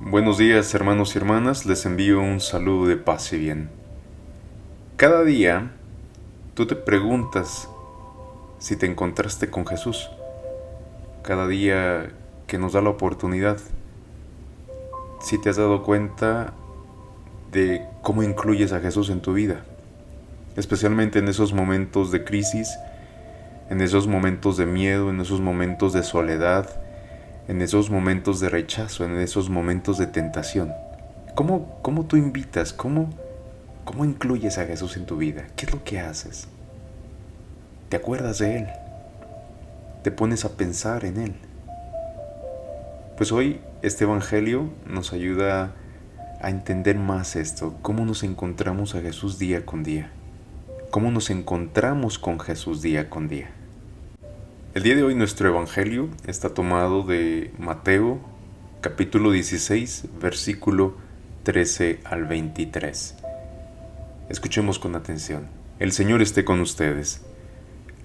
Buenos días, hermanos y hermanas, les envío un saludo de paz y bien. Cada día tú te preguntas si te encontraste con Jesús. Cada día que nos da la oportunidad, si te has dado cuenta de cómo incluyes a Jesús en tu vida, especialmente en esos momentos de crisis, en esos momentos de miedo, en esos momentos de soledad, en esos momentos de rechazo, en esos momentos de tentación. ¿Cómo tú invitas? ¿Cómo incluyes a Jesús en tu vida? ¿Qué es lo que haces? ¿Te acuerdas de Él? ¿Te pones a pensar en Él? Pues hoy este Evangelio nos ayuda a entender más esto, cómo nos encontramos a Jesús día con día, cómo nos encontramos con Jesús día con día. El día de hoy nuestro Evangelio está tomado de Mateo, capítulo 16, versículo 13 al 23. Escuchemos con atención. El Señor esté con ustedes.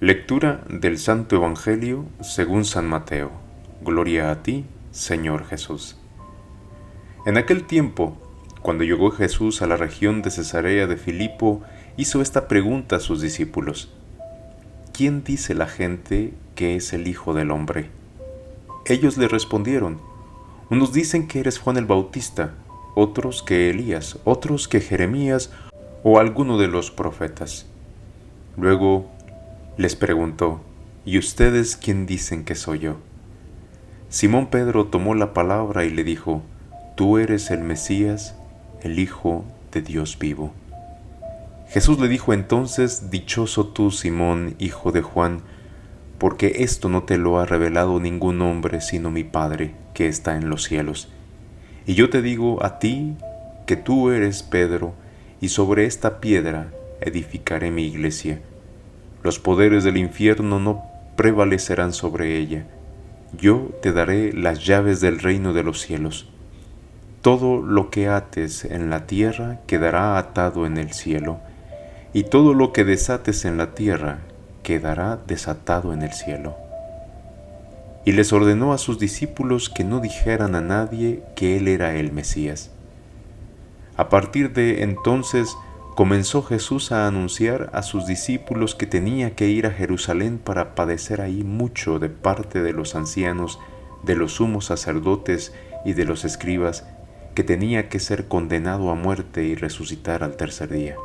Lectura del Santo Evangelio según San Mateo. Gloria a ti, Señor Jesús. En aquel tiempo, cuando llegó Jesús a la región de Cesarea de Filipo, hizo esta pregunta a sus discípulos: ¿Quién dice la gente que es el Hijo del Hombre? Ellos le respondieron: unos dicen que eres Juan el Bautista, otros que Elías, otros que Jeremías o alguno de los profetas. Luego les preguntó: ¿y ustedes quién dicen que soy yo? Simón Pedro tomó la palabra y le dijo: Tú eres el Mesías, el Hijo de Dios vivo. Jesús le dijo entonces: Dichoso tú, Simón, hijo de Juan, porque esto no te lo ha revelado ningún hombre sino mi Padre que está en los cielos. Y yo te digo a ti que tú eres Pedro, y sobre esta piedra edificaré mi iglesia. Los poderes del infierno no prevalecerán sobre ella. Yo te daré las llaves del reino de los cielos. Todo lo que ates en la tierra quedará atado en el cielo, y todo lo que desates en la tierra quedará desatado en el cielo. Y les ordenó a sus discípulos que no dijeran a nadie que él era el Mesías. A partir de entonces comenzó Jesús a anunciar a sus discípulos que tenía que ir a Jerusalén para padecer ahí mucho de parte de los ancianos, de los sumos sacerdotes y de los escribas, que tenía que ser condenado a muerte y resucitar al tercer día.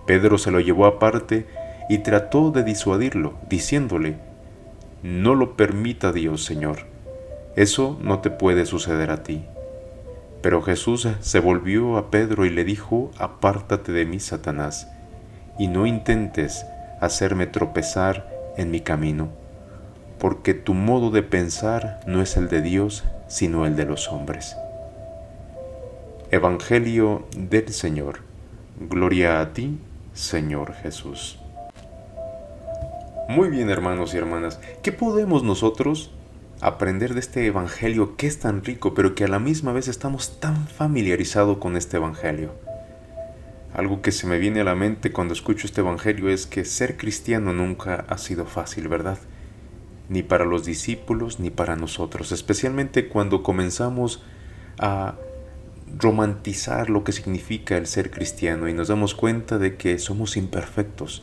Pedro se lo llevó aparte y trató de disuadirlo, diciéndole: No lo permita Dios, Señor. Eso no te puede suceder a ti. Pero Jesús se volvió a Pedro y le dijo: Apártate de mí, Satanás, y no intentes hacerme tropezar en mi camino, porque tu modo de pensar no es el de Dios, sino el de los hombres. Evangelio del Señor. Gloria a ti, Señor Jesús. Muy bien, hermanos y hermanas, ¿qué podemos nosotros aprender de este evangelio que es tan rico, pero que a la misma vez estamos tan familiarizados con este evangelio? Algo que se me viene a la mente cuando escucho este evangelio es que ser cristiano nunca ha sido fácil, ¿verdad? Ni para los discípulos ni para nosotros, especialmente cuando comenzamos a romantizar lo que significa el ser cristiano y nos damos cuenta de que somos imperfectos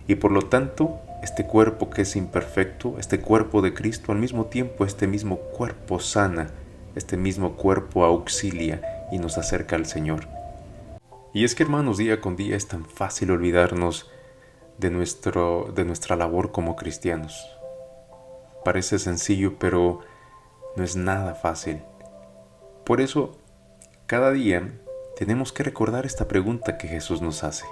y por lo tanto este cuerpo que es imperfecto, este cuerpo de Cristo, al mismo tiempo este mismo cuerpo sana, este mismo cuerpo auxilia y nos acerca al Señor. Y es que, hermanos, día con día es tan fácil olvidarnos de nuestra labor como cristianos. Parece sencillo, pero no es nada fácil. Por eso, cada día tenemos que recordar esta pregunta que Jesús nos hace.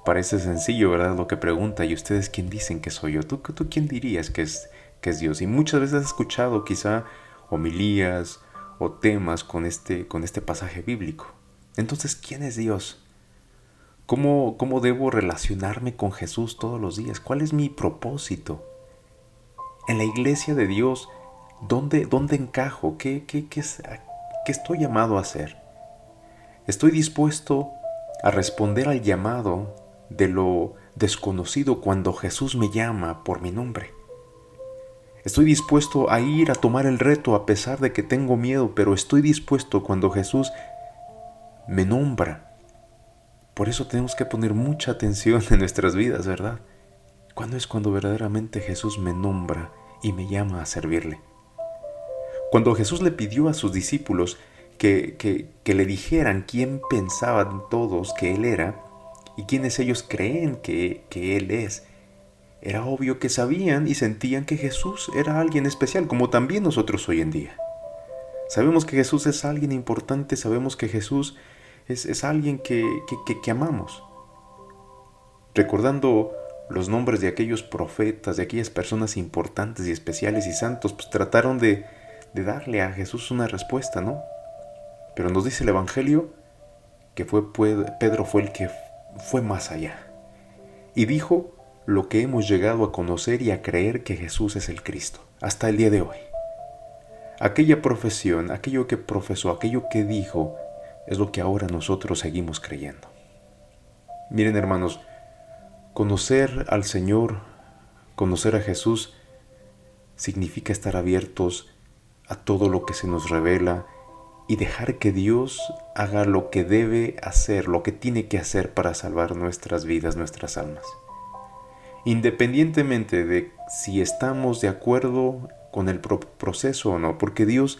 Parece sencillo, ¿verdad? Lo que pregunta: ¿y ustedes quién dicen que soy yo? ¿Tú quién dirías que es Dios? Y muchas veces has escuchado quizá homilías o temas con este pasaje bíblico. Entonces, ¿quién es Dios? ¿Cómo debo relacionarme con Jesús todos los días? ¿Cuál es mi propósito? En la iglesia de Dios, ¿dónde encajo? ¿Qué estoy llamado a hacer? ¿Estoy dispuesto a responder al llamado de lo desconocido cuando Jesús me llama por mi nombre? Estoy dispuesto a ir a tomar el reto a pesar de que tengo miedo, pero estoy dispuesto cuando Jesús me nombra. Por eso tenemos que poner mucha atención en nuestras vidas, ¿verdad? ¿Cuándo es cuando verdaderamente Jesús me nombra y me llama a servirle? Cuando Jesús le pidió a sus discípulos que le dijeran quién pensaban todos que Él era y quiénes ellos creen que Él es, era obvio que sabían y sentían que Jesús era alguien especial, como también nosotros hoy en día. Sabemos que Jesús es alguien importante, sabemos que Jesús es alguien que amamos. Recordando los nombres de aquellos profetas, de aquellas personas importantes y especiales y santos, pues trataron de darle a Jesús una respuesta, ¿no? Pero nos dice el Evangelio que Pedro fue el que fue más allá. Y dijo lo que hemos llegado a conocer y a creer que Jesús es el Cristo, hasta el día de hoy. Aquella profesión, aquello que profesó, aquello que dijo, es lo que ahora nosotros seguimos creyendo. Miren, hermanos, conocer al Señor, conocer a Jesús, significa estar abiertos a todo lo que se nos revela y dejar que Dios haga lo que debe hacer, lo que tiene que hacer para salvar nuestras vidas, nuestras almas. Independientemente de si estamos de acuerdo con el proceso o no, porque Dios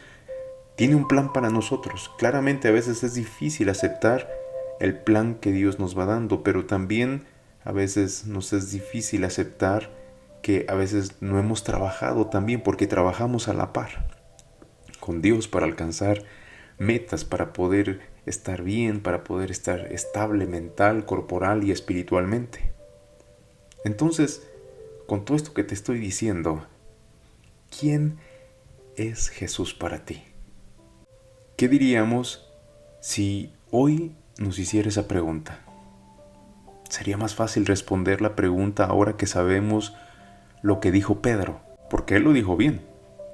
tiene un plan para nosotros. Claramente a veces es difícil aceptar el plan que Dios nos va dando, pero también a veces nos es difícil aceptar que a veces no hemos trabajado también, porque trabajamos a la par con Dios para alcanzar metas, para poder estar bien, para poder estar estable mental, corporal y espiritualmente. Entonces, con todo esto que te estoy diciendo, ¿quién es Jesús para ti? ¿Qué diríamos si hoy nos hiciera esa pregunta? Sería más fácil responder la pregunta ahora que sabemos lo que dijo Pedro, porque él lo dijo bien.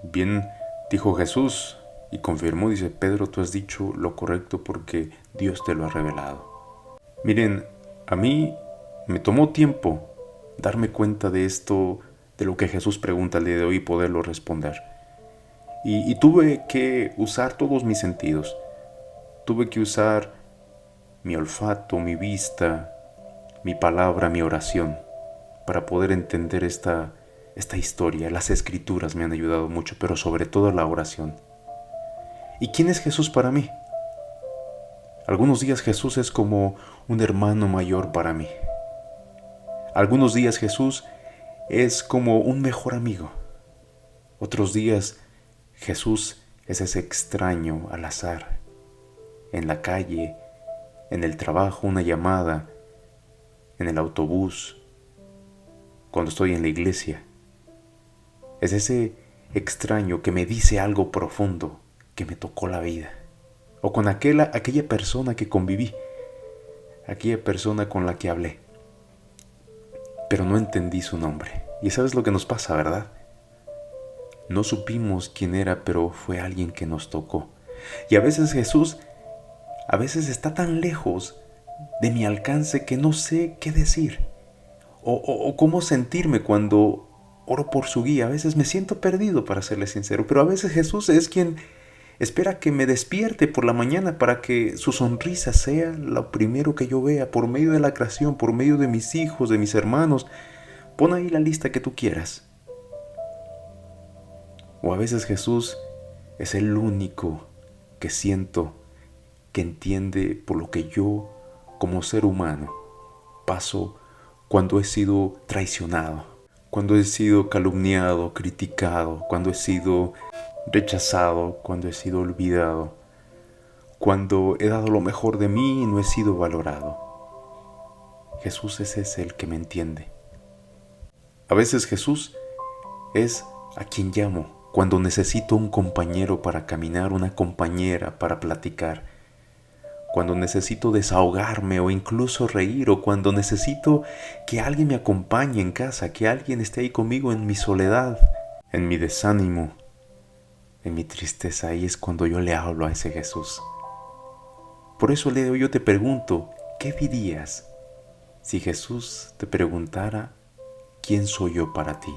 Bien dijo Jesús y confirmó, dice: Pedro, tú has dicho lo correcto porque Dios te lo ha revelado. Miren, a mí me tomó tiempo darme cuenta de esto, de lo que Jesús pregunta el día de hoy y poderlo responder. Y tuve que usar todos mis sentidos. Tuve que usar mi olfato, mi vista, mi palabra, mi oración, para poder entender esta historia. Las escrituras me han ayudado mucho, pero sobre todo la oración. ¿Y quién es Jesús para mí? Algunos días Jesús es como un hermano mayor para mí. Algunos días Jesús es como un mejor amigo. Otros días Jesús es ese extraño al azar, en la calle, en el trabajo, una llamada, en el autobús, cuando estoy en la iglesia. Es ese extraño que me dice algo profundo, que me tocó la vida. O con aquella persona que conviví, aquella persona con la que hablé, pero no entendí su nombre. Y sabes lo que nos pasa, ¿verdad? No supimos quién era, pero fue alguien que nos tocó. Y a veces Jesús, está tan lejos de mi alcance que no sé qué decir. O cómo sentirme cuando oro por su guía. A veces me siento perdido, para serle sincero. Pero a veces Jesús es quien espera que me despierte por la mañana para que su sonrisa sea lo primero que yo vea, por medio de la creación, por medio de mis hijos, de mis hermanos. Pon ahí la lista que tú quieras. O a veces Jesús es el único que siento que entiende por lo que yo, como ser humano, paso cuando he sido traicionado, cuando he sido calumniado, criticado, cuando he sido rechazado, cuando he sido olvidado, cuando he dado lo mejor de mí y no he sido valorado. Jesús es el que me entiende. A veces Jesús es a quien llamo cuando necesito un compañero para caminar, una compañera para platicar, cuando necesito desahogarme o incluso reír, o cuando necesito que alguien me acompañe en casa, que alguien esté ahí conmigo en mi soledad, en mi desánimo, en mi tristeza. Ahí es cuando yo le hablo a ese Jesús. Por eso Leo, yo te pregunto, ¿qué dirías si Jesús te preguntara quién soy yo para ti?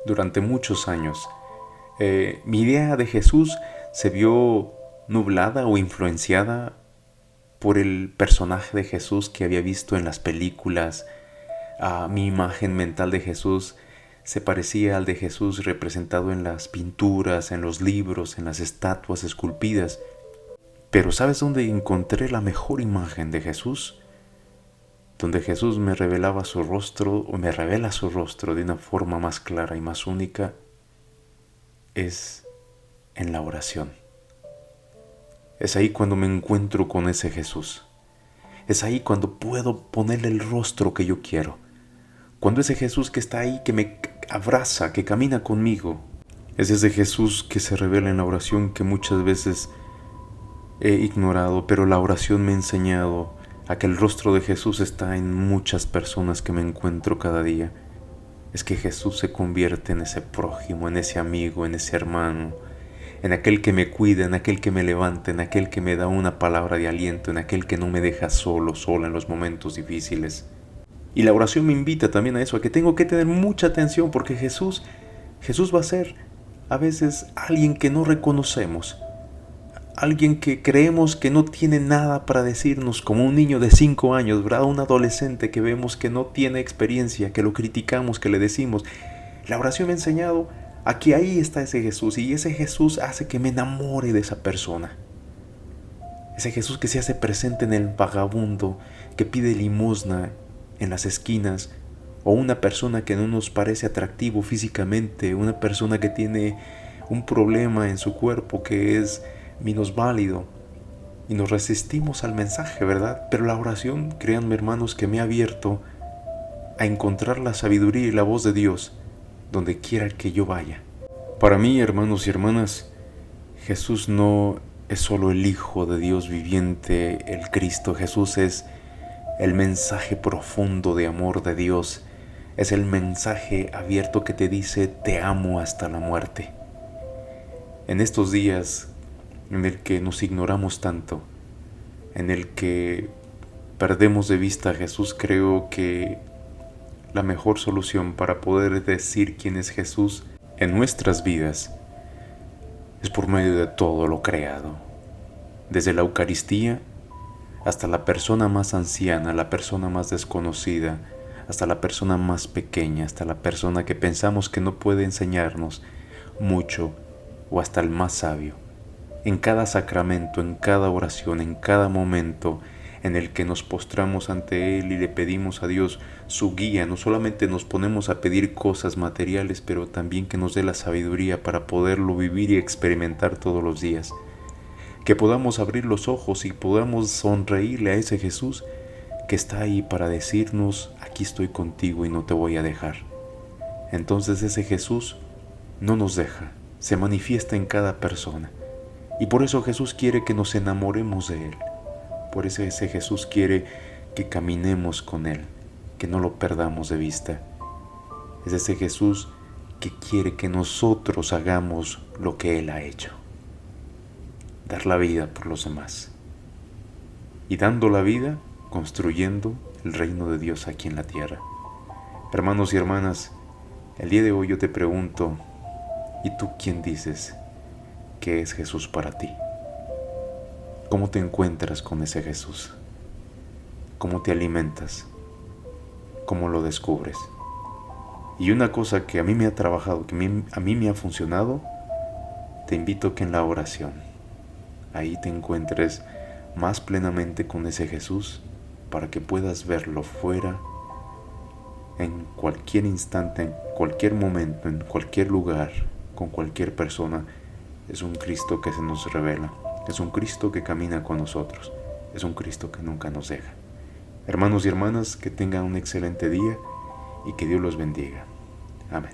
durante muchos años. Mi idea de Jesús se vio nublada o influenciada por el personaje de Jesús que había visto en las películas. Mi imagen mental de Jesús se parecía al de Jesús representado en las pinturas, en los libros, en las estatuas esculpidas. Pero ¿sabes dónde encontré la mejor imagen de Jesús? Donde Jesús me revelaba su rostro, o me revela su rostro de una forma más clara y más única, es en la oración. Es ahí cuando me encuentro con ese Jesús. Es ahí cuando puedo ponerle el rostro que yo quiero. Cuando ese Jesús que está ahí, que me abraza, que camina conmigo. Es ese Jesús que se revela en la oración que muchas veces he ignorado, pero la oración me ha enseñado a que el rostro de Jesús está en muchas personas que me encuentro cada día. Es que Jesús se convierte en ese prójimo, en ese amigo, en ese hermano, en aquel que me cuida, en aquel que me levanta, en aquel que me da una palabra de aliento, en aquel que no me deja solo, sola en los momentos difíciles. Y la oración me invita también a eso, a que tengo que tener mucha atención porque Jesús va a ser a veces alguien que no reconocemos, alguien que creemos que no tiene nada para decirnos, como un niño de 5 años, ¿verdad? Un adolescente que vemos que no tiene experiencia, que lo criticamos, que le decimos. La oración me ha enseñado a que ahí está ese Jesús, y ese Jesús hace que me enamore de esa persona. Ese Jesús que se hace presente en el vagabundo, que pide limosna en las esquinas, o una persona que no nos parece atractivo físicamente, una persona que tiene un problema en su cuerpo que es minusválido, y nos resistimos al mensaje, ¿verdad? Pero la oración, créanme hermanos, que me ha abierto a encontrar la sabiduría y la voz de Dios donde quiera que yo vaya. Para mí, hermanos y hermanas, Jesús no es solo el Hijo de Dios viviente, el Cristo. Jesús es el mensaje profundo de amor de Dios. Es el mensaje abierto que te dice: te amo hasta la muerte. En estos días en el que nos ignoramos tanto, en el que perdemos de vista a Jesús, creo que la mejor solución para poder decir quién es Jesús en nuestras vidas es por medio de todo lo creado, desde la Eucaristía hasta la persona más anciana, la persona más desconocida, hasta la persona más pequeña, hasta la persona que pensamos que no puede enseñarnos mucho, o hasta el más sabio. En cada sacramento, en cada oración, en cada momento en el que nos postramos ante Él y le pedimos a Dios su guía, no solamente nos ponemos a pedir cosas materiales, pero también que nos dé la sabiduría para poderlo vivir y experimentar todos los días. Que podamos abrir los ojos y podamos sonreírle a ese Jesús que está ahí para decirnos: aquí estoy contigo y no te voy a dejar. Entonces ese Jesús no nos deja, se manifiesta en cada persona. Y por eso Jesús quiere que nos enamoremos de Él. Por eso ese Jesús quiere que caminemos con Él, que no lo perdamos de vista. Es ese Jesús que quiere que nosotros hagamos lo que Él ha hecho: dar la vida por los demás. Y dando la vida, construyendo el reino de Dios aquí en la tierra. Hermanos y hermanas, el día de hoy yo te pregunto: ¿y tú quién dices que es Jesús para ti? ¿Cómo te encuentras con ese Jesús? ¿Cómo te alimentas? ¿Cómo lo descubres? Y una cosa que a mí me ha trabajado, que a mí me ha funcionado, te invito a que en la oración, ahí te encuentres más plenamente con ese Jesús, para que puedas verlo fuera, en cualquier instante, en cualquier momento, en cualquier lugar, con cualquier persona. Es un Cristo que se nos revela, es un Cristo que camina con nosotros, es un Cristo que nunca nos deja. Hermanos y hermanas, que tengan un excelente día y que Dios los bendiga. Amén.